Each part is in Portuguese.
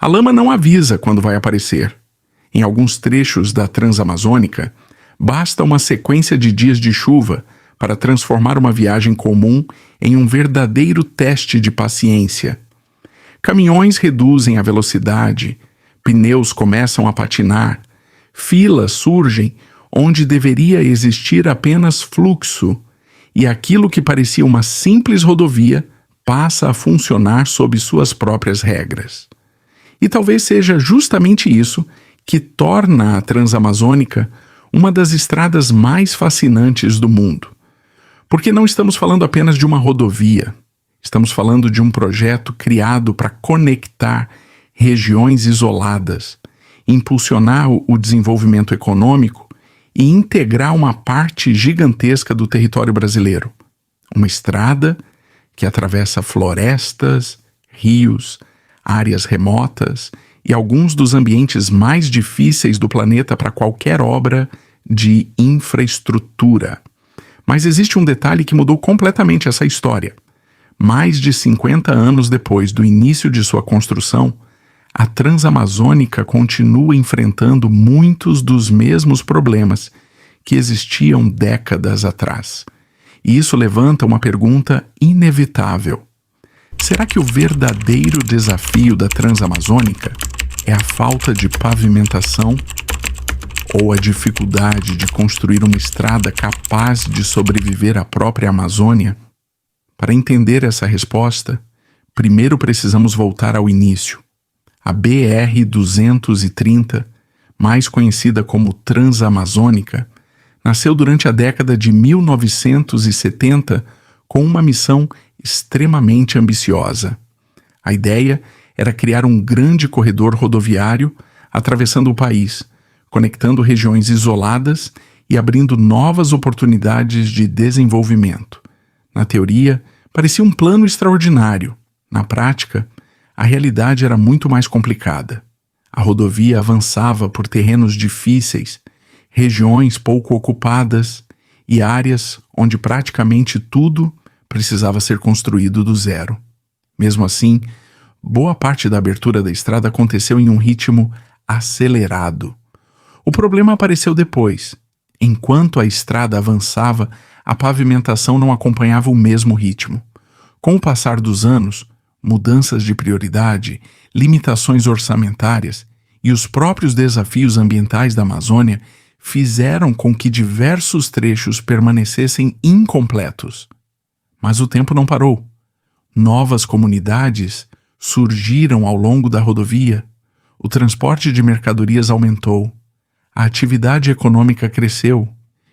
A lama não avisa quando vai aparecer. Em alguns trechos da Transamazônica, basta uma sequência de dias de chuva para transformar uma viagem comum em um verdadeiro teste de paciência. Caminhões reduzem a velocidade, pneus começam a patinar, filas surgem onde deveria existir apenas fluxo, e aquilo que parecia uma simples rodovia passa a funcionar sob suas próprias regras. E talvez seja justamente isso que torna a Transamazônica uma das estradas mais fascinantes do mundo. Porque não estamos falando apenas de uma rodovia, estamos falando de um projeto criado para conectar regiões isoladas, impulsionar o desenvolvimento econômico e integrar uma parte gigantesca do território brasileiro. Uma estrada que atravessa florestas, rios, áreas remotas e alguns dos ambientes mais difíceis do planeta para qualquer obra de infraestrutura. Mas existe um detalhe que mudou completamente essa história. Mais de 50 anos depois do início de sua construção, a Transamazônica continua enfrentando muitos dos mesmos problemas que existiam décadas atrás. E isso levanta uma pergunta inevitável. Será que o verdadeiro desafio da Transamazônica é a falta de pavimentação ou a dificuldade de construir uma estrada capaz de sobreviver à própria Amazônia? Para entender essa resposta, primeiro precisamos voltar ao início. A BR-230, mais conhecida como Transamazônica, nasceu durante a década de 1970 com uma missão extremamente ambiciosa. A ideia era criar um grande corredor rodoviário atravessando o país, conectando regiões isoladas e abrindo novas oportunidades de desenvolvimento. Na teoria, parecia um plano extraordinário. Na prática, a realidade era muito mais complicada. A rodovia avançava por terrenos difíceis, regiões pouco ocupadas e áreas onde praticamente tudo precisava ser construído do zero. Mesmo assim, boa parte da abertura da estrada aconteceu em um ritmo acelerado. O problema apareceu depois. Enquanto a estrada avançava, a pavimentação não acompanhava o mesmo ritmo. Com o passar dos anos, mudanças de prioridade, limitações orçamentárias e os próprios desafios ambientais da Amazônia fizeram com que diversos trechos permanecessem incompletos. Mas o tempo não parou. Novas comunidades surgiram ao longo da rodovia, o transporte de mercadorias aumentou, a atividade econômica cresceu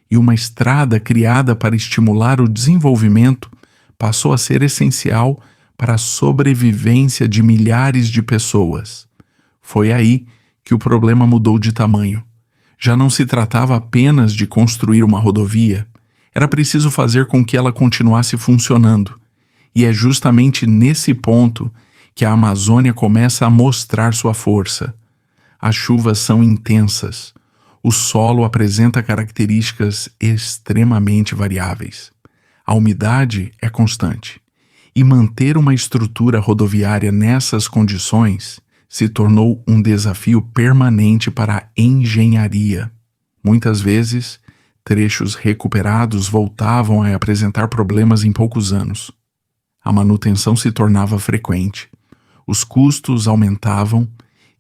e uma estrada criada para estimular o desenvolvimento passou a ser essencial para a sobrevivência de milhares de pessoas. Foi aí que o problema mudou de tamanho. Já não se tratava apenas de construir uma rodovia, era preciso fazer com que ela continuasse funcionando. E é justamente nesse ponto que a Amazônia começa a mostrar sua força. As chuvas são intensas. O solo apresenta características extremamente variáveis. A umidade é constante. E manter uma estrutura rodoviária nessas condições se tornou um desafio permanente para a engenharia. Muitas vezes, trechos recuperados voltavam a apresentar problemas em poucos anos. A manutenção se tornava frequente, os custos aumentavam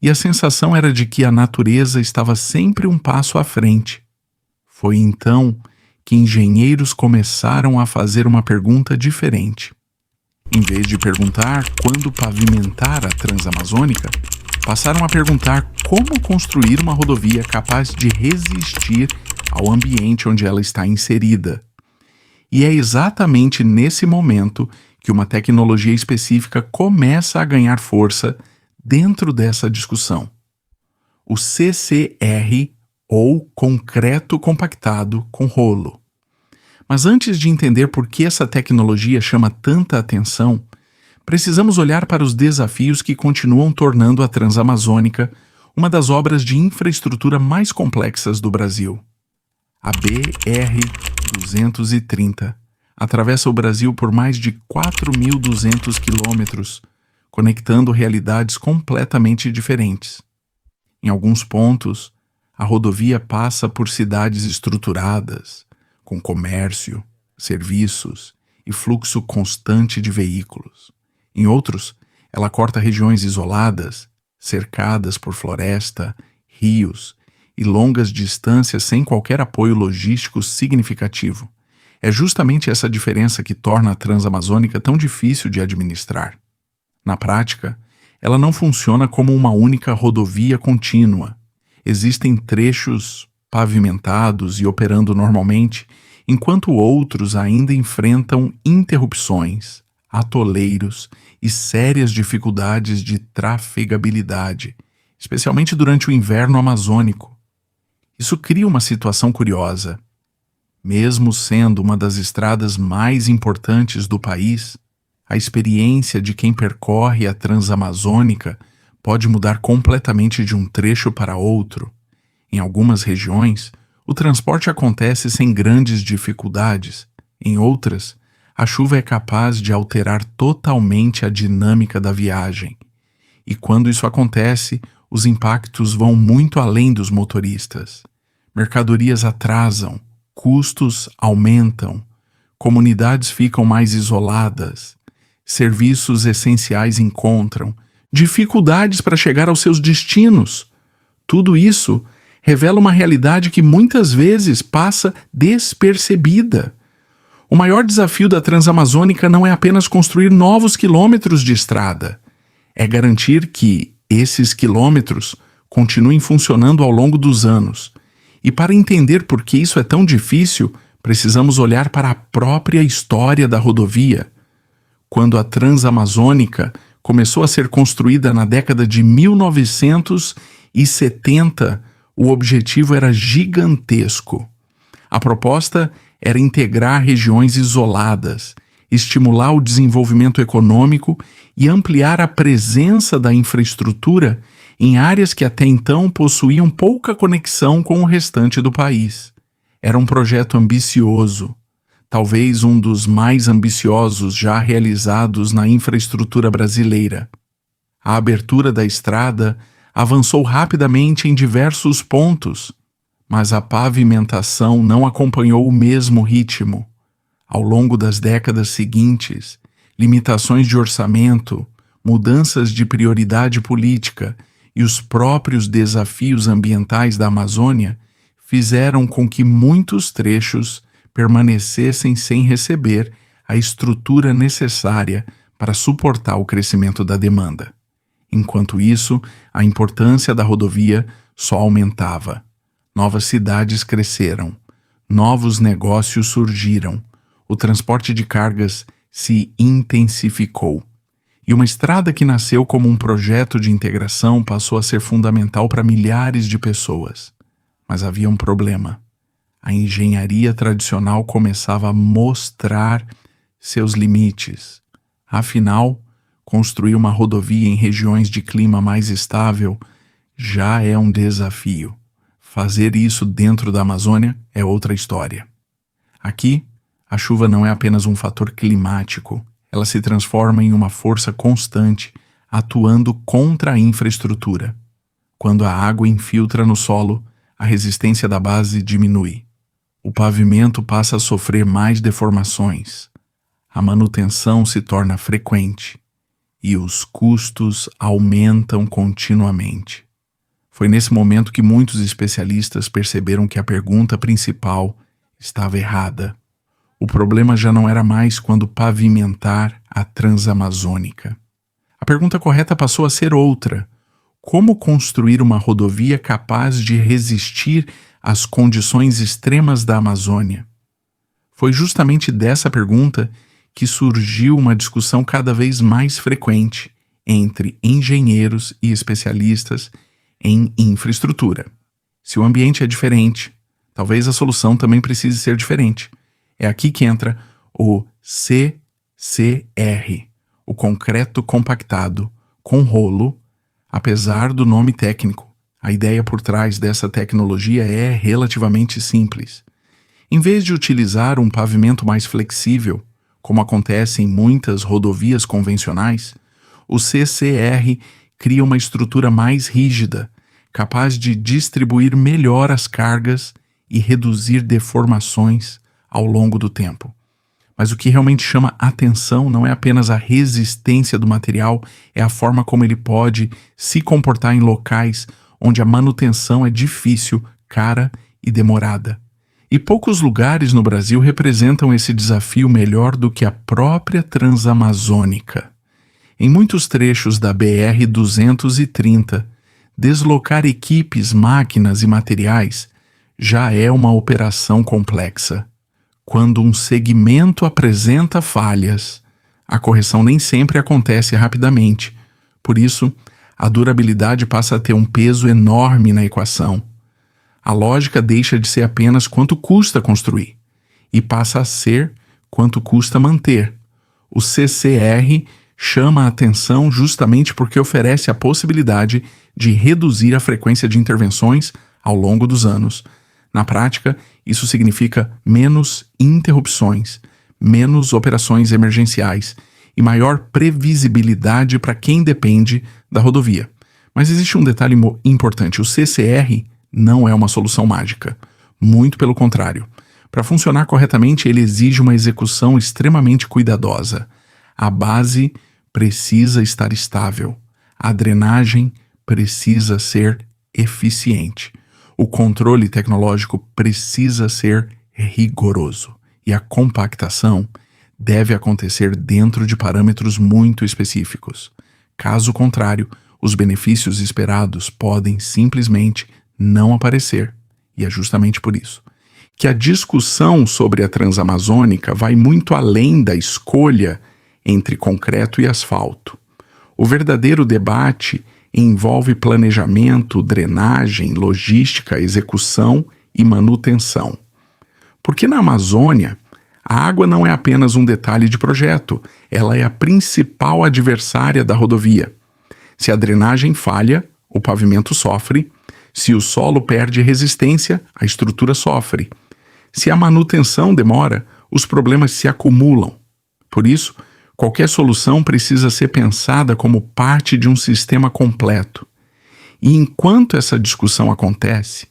e a sensação era de que a natureza estava sempre um passo à frente. Foi então que engenheiros começaram a fazer uma pergunta diferente. Em vez de perguntar quando pavimentar a Transamazônica, passaram a perguntar como construir uma rodovia capaz de resistir ao ambiente onde ela está inserida. E é exatamente nesse momento que uma tecnologia específica começa a ganhar força dentro dessa discussão. O CCR, ou concreto compactado com rolo. Mas antes de entender por que essa tecnologia chama tanta atenção, precisamos olhar para os desafios que continuam tornando a Transamazônica uma das obras de infraestrutura mais complexas do Brasil. A BR-230 atravessa o Brasil por mais de 4.200 quilômetros, conectando realidades completamente diferentes. Em alguns pontos, a rodovia passa por cidades estruturadas, com comércio, serviços e fluxo constante de veículos. Em outros, ela corta regiões isoladas, cercadas por floresta, rios e longas distâncias sem qualquer apoio logístico significativo. É justamente essa diferença que torna a Transamazônica tão difícil de administrar. Na prática, ela não funciona como uma única rodovia contínua. Existem trechos pavimentados e operando normalmente, enquanto outros ainda enfrentam interrupções, atoleiros e sérias dificuldades de trafegabilidade, especialmente durante o inverno amazônico. Isso cria uma situação curiosa. Mesmo sendo uma das estradas mais importantes do país, a experiência de quem percorre a Transamazônica pode mudar completamente de um trecho para outro. Em algumas regiões, o transporte acontece sem grandes dificuldades. Em outras, a chuva é capaz de alterar totalmente a dinâmica da viagem. E quando isso acontece, os impactos vão muito além dos motoristas. Mercadorias atrasam, custos aumentam, comunidades ficam mais isoladas, serviços essenciais encontram dificuldades para chegar aos seus destinos. Tudo isso revela uma realidade que muitas vezes passa despercebida. O maior desafio da Transamazônica não é apenas construir novos quilômetros de estrada, é garantir que esses quilômetros continuem funcionando ao longo dos anos. E para entender por que isso é tão difícil, precisamos olhar para a própria história da rodovia. Quando a Transamazônica começou a ser construída na década de 1970, o objetivo era gigantesco. A proposta era integrar regiões isoladas, estimular o desenvolvimento econômico e ampliar a presença da infraestrutura em áreas que até então possuíam pouca conexão com o restante do país. Era um projeto ambicioso, talvez um dos mais ambiciosos já realizados na infraestrutura brasileira. A abertura da estrada avançou rapidamente em diversos pontos, mas a pavimentação não acompanhou o mesmo ritmo. Ao longo das décadas seguintes, limitações de orçamento, mudanças de prioridade política e os próprios desafios ambientais da Amazônia fizeram com que muitos trechos permanecessem sem receber a estrutura necessária para suportar o crescimento da demanda. Enquanto isso, a importância da rodovia só aumentava. Novas cidades cresceram, novos negócios surgiram, o transporte de cargas se intensificou. E uma estrada que nasceu como um projeto de integração passou a ser fundamental para milhares de pessoas. Mas havia um problema. A engenharia tradicional começava a mostrar seus limites. Afinal, construir uma rodovia em regiões de clima mais estável já é um desafio. Fazer isso dentro da Amazônia é outra história. Aqui, a chuva não é apenas um fator climático, ela se transforma em uma força constante, atuando contra a infraestrutura. Quando a água infiltra no solo, a resistência da base diminui. O pavimento passa a sofrer mais deformações. A manutenção se torna frequente e os custos aumentam continuamente. Foi nesse momento que muitos especialistas perceberam que a pergunta principal estava errada. O problema já não era mais quando pavimentar a Transamazônica. A pergunta correta passou a ser outra: como construir uma rodovia capaz de resistir às condições extremas da Amazônia? Foi justamente dessa pergunta que surgiu uma discussão cada vez mais frequente entre engenheiros e especialistas em infraestrutura. Se o ambiente é diferente, talvez a solução também precise ser diferente. É aqui que entra o CCR, o concreto compactado com rolo. Apesar do nome técnico, a ideia por trás dessa tecnologia é relativamente simples. Em vez de utilizar um pavimento mais flexível, como acontece em muitas rodovias convencionais, o CCR cria uma estrutura mais rígida, capaz de distribuir melhor as cargas e reduzir deformações ao longo do tempo. Mas o que realmente chama atenção não é apenas a resistência do material, é a forma como ele pode se comportar em locais onde a manutenção é difícil, cara e demorada. E poucos lugares no Brasil representam esse desafio melhor do que a própria Transamazônica. Em muitos trechos da BR-230, deslocar equipes, máquinas e materiais já é uma operação complexa. Quando um segmento apresenta falhas, a correção nem sempre acontece rapidamente. Por isso, a durabilidade passa a ter um peso enorme na equação. A lógica deixa de ser apenas quanto custa construir e passa a ser quanto custa manter. O CCR chama a atenção justamente porque oferece a possibilidade de reduzir a frequência de intervenções ao longo dos anos. Na prática, isso significa menos interrupções, menos operações emergenciais e maior previsibilidade para quem depende da rodovia. Mas existe um detalhe importante: o CCR não é uma solução mágica. Muito pelo contrário. Para funcionar corretamente, ele exige uma execução extremamente cuidadosa. A base precisa estar estável. A drenagem precisa ser eficiente. O controle tecnológico precisa ser rigoroso. E a compactação deve acontecer dentro de parâmetros muito específicos. Caso contrário, os benefícios esperados podem simplesmente não aparecer. E é justamente por isso que a discussão sobre a Transamazônica vai muito além da escolha entre concreto e asfalto. O verdadeiro debate envolve planejamento, drenagem, logística, execução e manutenção. Porque na Amazônia, a água não é apenas um detalhe de projeto, ela é a principal adversária da rodovia. Se a drenagem falha, o pavimento sofre. Se o solo perde resistência, a estrutura sofre. Se a manutenção demora, os problemas se acumulam. Por isso, qualquer solução precisa ser pensada como parte de um sistema completo. E enquanto essa discussão acontece,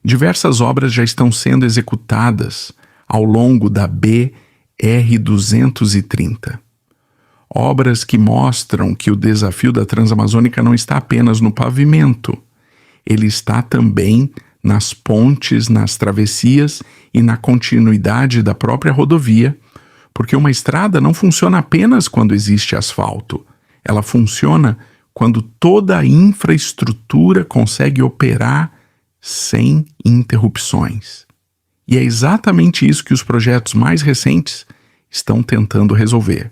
diversas obras já estão sendo executadas ao longo da BR-230. Obras que mostram que o desafio da Transamazônica não está apenas no pavimento. Ele está também nas pontes, nas travessias e na continuidade da própria rodovia, porque uma estrada não funciona apenas quando existe asfalto. Ela funciona quando toda a infraestrutura consegue operar sem interrupções. E é exatamente isso que os projetos mais recentes estão tentando resolver.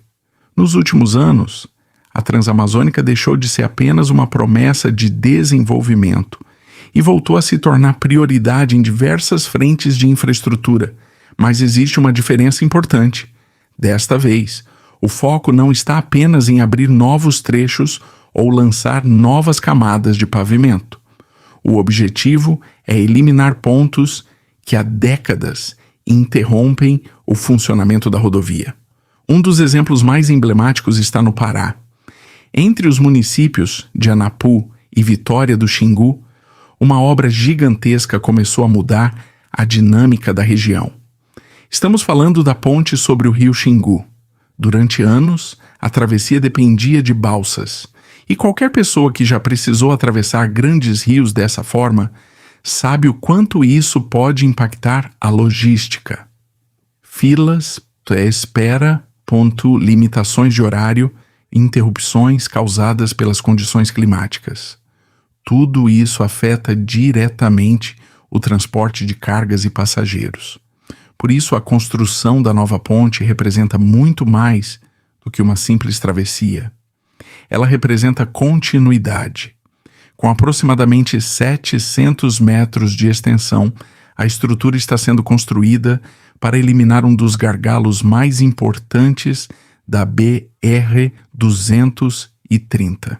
Nos últimos anos, a Transamazônica deixou de ser apenas uma promessa de desenvolvimento e voltou a se tornar prioridade em diversas frentes de infraestrutura. Mas existe uma diferença importante. Desta vez, o foco não está apenas em abrir novos trechos ou lançar novas camadas de pavimento. O objetivo é eliminar pontos que há décadas interrompem o funcionamento da rodovia. Um dos exemplos mais emblemáticos está no Pará. Entre os municípios de Anapu e Vitória do Xingu, uma obra gigantesca começou a mudar a dinâmica da região. Estamos falando da ponte sobre o rio Xingu. Durante anos, a travessia dependia de balsas, e qualquer pessoa que já precisou atravessar grandes rios dessa forma sabe o quanto isso pode impactar a logística. Filas, espera, limitações de horário, interrupções causadas pelas condições climáticas. Tudo isso afeta diretamente o transporte de cargas e passageiros. Por isso, a construção da nova ponte representa muito mais do que uma simples travessia. Ela representa continuidade. Com aproximadamente 700 metros de extensão, a estrutura está sendo construída para eliminar um dos gargalos mais importantes da BR-230.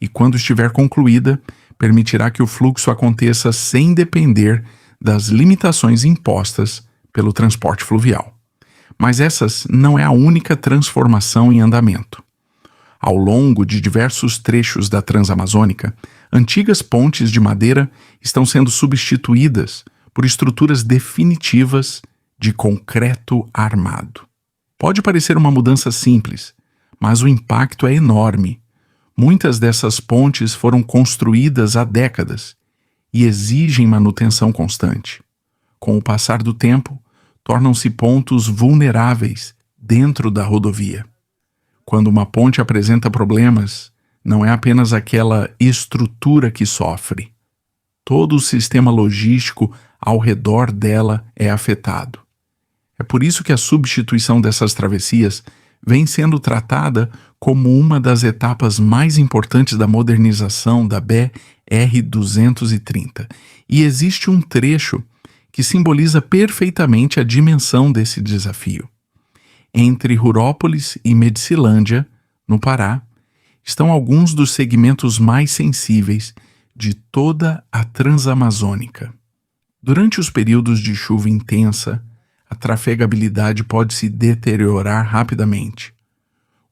E quando estiver concluída, permitirá que o fluxo aconteça sem depender das limitações impostas pelo transporte fluvial. Mas essas não é a única transformação em andamento. Ao longo de diversos trechos da Transamazônica, antigas pontes de madeira estão sendo substituídas por estruturas definitivas de concreto armado. Pode parecer uma mudança simples, mas o impacto é enorme. Muitas dessas pontes foram construídas há décadas e exigem manutenção constante. Com o passar do tempo, tornam-se pontos vulneráveis dentro da rodovia. Quando uma ponte apresenta problemas, não é apenas aquela estrutura que sofre. Todo o sistema logístico ao redor dela é afetado. É por isso que a substituição dessas travessias vem sendo tratada como uma das etapas mais importantes da modernização da BR-230. E existe um trecho que simboliza perfeitamente a dimensão desse desafio. Entre Rurópolis e Medicilândia, no Pará, estão alguns dos segmentos mais sensíveis de toda a Transamazônica. Durante os períodos de chuva intensa, a trafegabilidade pode se deteriorar rapidamente,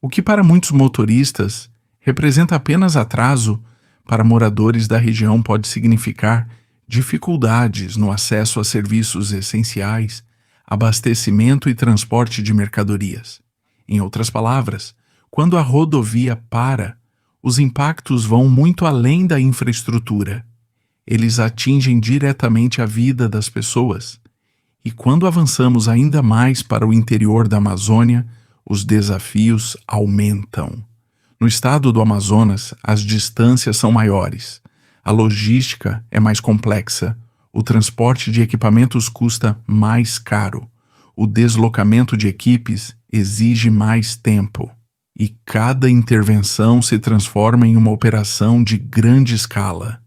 o que para muitos motoristas representa apenas atraso, para moradores da região pode significar dificuldades no acesso a serviços essenciais, abastecimento e transporte de mercadorias. Em outras palavras, quando a rodovia para, os impactos vão muito além da infraestrutura. Eles atingem diretamente a vida das pessoas. E quando avançamos ainda mais para o interior da Amazônia, os desafios aumentam. No estado do Amazonas, as distâncias são maiores, a logística é mais complexa, o transporte de equipamentos custa mais caro, o deslocamento de equipes exige mais tempo, e cada intervenção se transforma em uma operação de grande escala.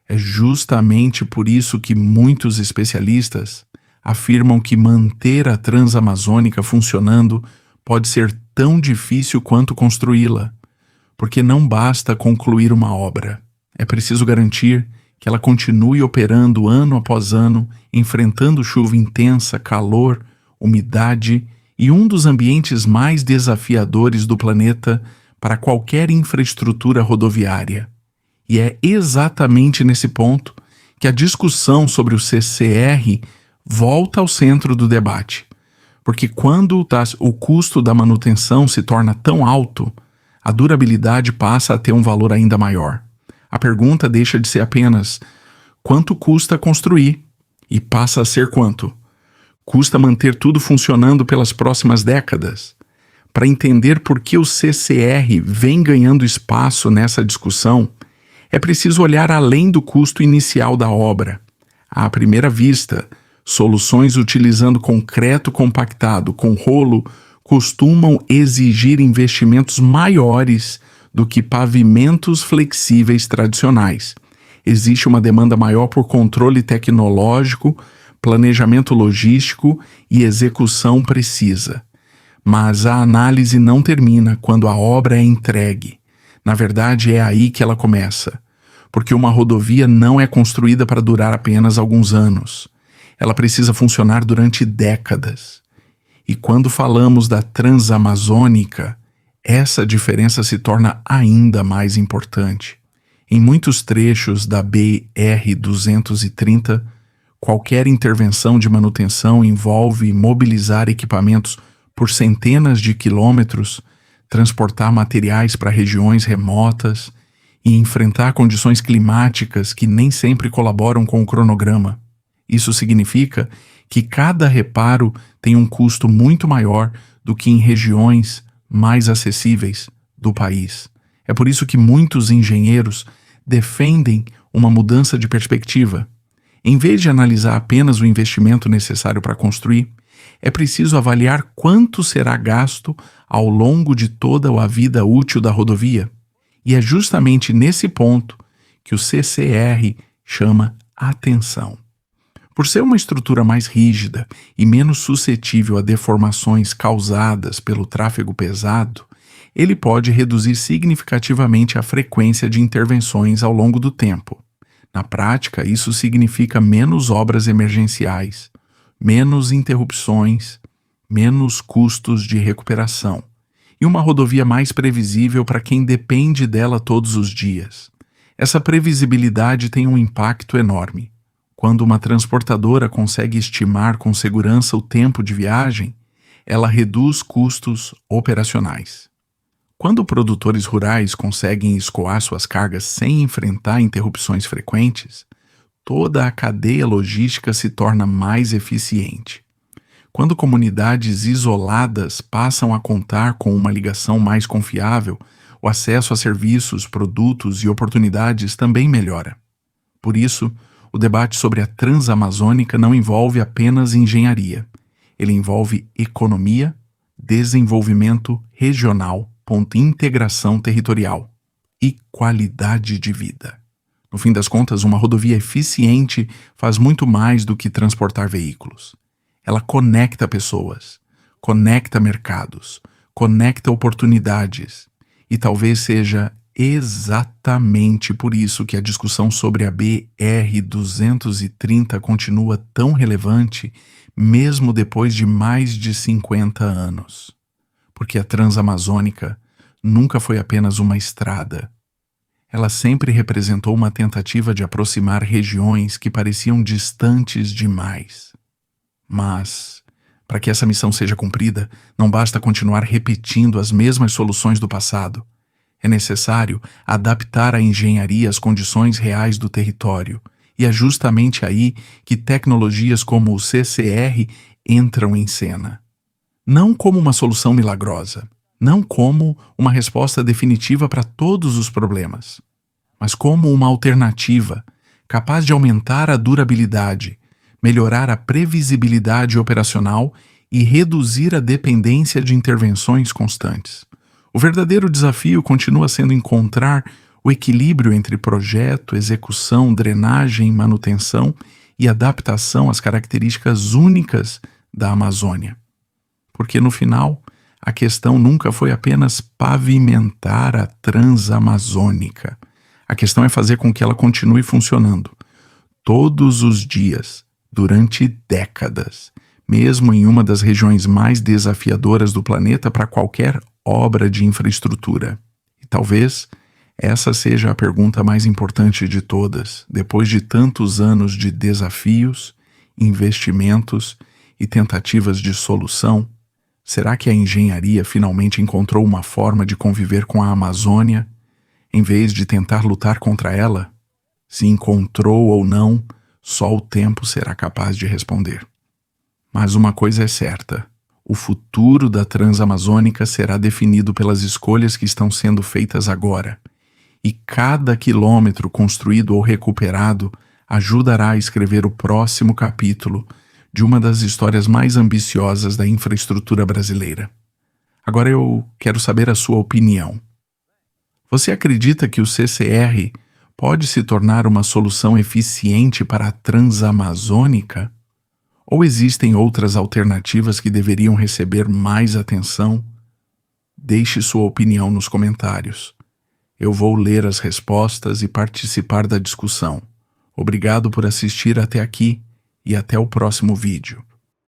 É justamente por isso que muitos especialistas afirmam que manter a Transamazônica funcionando pode ser tão difícil quanto construí-la, porque não basta concluir uma obra. É preciso garantir que ela continue operando ano após ano, enfrentando chuva intensa, calor, umidade e um dos ambientes mais desafiadores do planeta para qualquer infraestrutura rodoviária. E é exatamente nesse ponto que a discussão sobre o CCR volta ao centro do debate, porque quando o custo da manutenção se torna tão alto, a durabilidade passa a ter um valor ainda maior. A pergunta deixa de ser apenas quanto custa construir e passa a ser quanto custa manter tudo funcionando pelas próximas décadas. Para entender por que o CCR vem ganhando espaço nessa discussão, é preciso olhar além do custo inicial da obra. À primeira vista, soluções utilizando concreto compactado com rolo costumam exigir investimentos maiores do que pavimentos flexíveis tradicionais. Existe uma demanda maior por controle tecnológico, planejamento logístico e execução precisa. Mas a análise não termina quando a obra é entregue. Na verdade, é aí que ela começa, porque uma rodovia não é construída para durar apenas alguns anos. Ela precisa funcionar durante décadas. E quando falamos da Transamazônica, essa diferença se torna ainda mais importante. Em muitos trechos da BR-230, qualquer intervenção de manutenção envolve mobilizar equipamentos por centenas de quilômetros, transportar materiais para regiões remotas e enfrentar condições climáticas que nem sempre colaboram com o cronograma. Isso significa que cada reparo tem um custo muito maior do que em regiões mais acessíveis do país. É por isso que muitos engenheiros defendem uma mudança de perspectiva. Em vez de analisar apenas o investimento necessário para construir, é preciso avaliar quanto será gasto ao longo de toda a vida útil da rodovia. E é justamente nesse ponto que o CCR chama atenção. Por ser uma estrutura mais rígida e menos suscetível a deformações causadas pelo tráfego pesado, ele pode reduzir significativamente a frequência de intervenções ao longo do tempo. Na prática, isso significa menos obras emergenciais, menos interrupções, menos custos de recuperação e uma rodovia mais previsível para quem depende dela todos os dias. Essa previsibilidade tem um impacto enorme. Quando uma transportadora consegue estimar com segurança o tempo de viagem, ela reduz custos operacionais. Quando produtores rurais conseguem escoar suas cargas sem enfrentar interrupções frequentes, toda a cadeia logística se torna mais eficiente. Quando comunidades isoladas passam a contar com uma ligação mais confiável, o acesso a serviços, produtos e oportunidades também melhora. Por isso, o debate sobre a Transamazônica não envolve apenas engenharia. Ele envolve economia, desenvolvimento regional, integração territorial e qualidade de vida. No fim das contas, uma rodovia eficiente faz muito mais do que transportar veículos. Ela conecta pessoas, conecta mercados, conecta oportunidades. E talvez seja exatamente por isso que a discussão sobre a BR-230 continua tão relevante, mesmo depois de mais de 50 anos. Porque a Transamazônica nunca foi apenas uma estrada. Ela sempre representou uma tentativa de aproximar regiões que pareciam distantes demais. Mas, para que essa missão seja cumprida, não basta continuar repetindo as mesmas soluções do passado. É necessário adaptar a engenharia às condições reais do território, e é justamente aí que tecnologias como o CCR entram em cena. Não como uma solução milagrosa, não como uma resposta definitiva para todos os problemas, mas como uma alternativa capaz de aumentar a durabilidade, melhorar a previsibilidade operacional e reduzir a dependência de intervenções constantes. O verdadeiro desafio continua sendo encontrar o equilíbrio entre projeto, execução, drenagem, manutenção e adaptação às características únicas da Amazônia. Porque, no final, a questão nunca foi apenas pavimentar a Transamazônica. A questão é fazer com que ela continue funcionando todos os dias, durante décadas, mesmo em uma das regiões mais desafiadoras do planeta para qualquer obra de infraestrutura. E talvez essa seja a pergunta mais importante de todas, depois de tantos anos de desafios, investimentos e tentativas de solução. Será que a engenharia finalmente encontrou uma forma de conviver com a Amazônia, em vez de tentar lutar contra ela? Se encontrou ou não, só o tempo será capaz de responder. Mas uma coisa é certa: o futuro da Transamazônica será definido pelas escolhas que estão sendo feitas agora, e cada quilômetro construído ou recuperado ajudará a escrever o próximo capítulo de uma das histórias mais ambiciosas da infraestrutura brasileira. Agora eu quero saber a sua opinião. Você acredita que o CCR pode se tornar uma solução eficiente para a Transamazônica? Ou existem outras alternativas que deveriam receber mais atenção? Deixe sua opinião nos comentários. Eu vou ler as respostas e participar da discussão. Obrigado por assistir até aqui e até o próximo vídeo.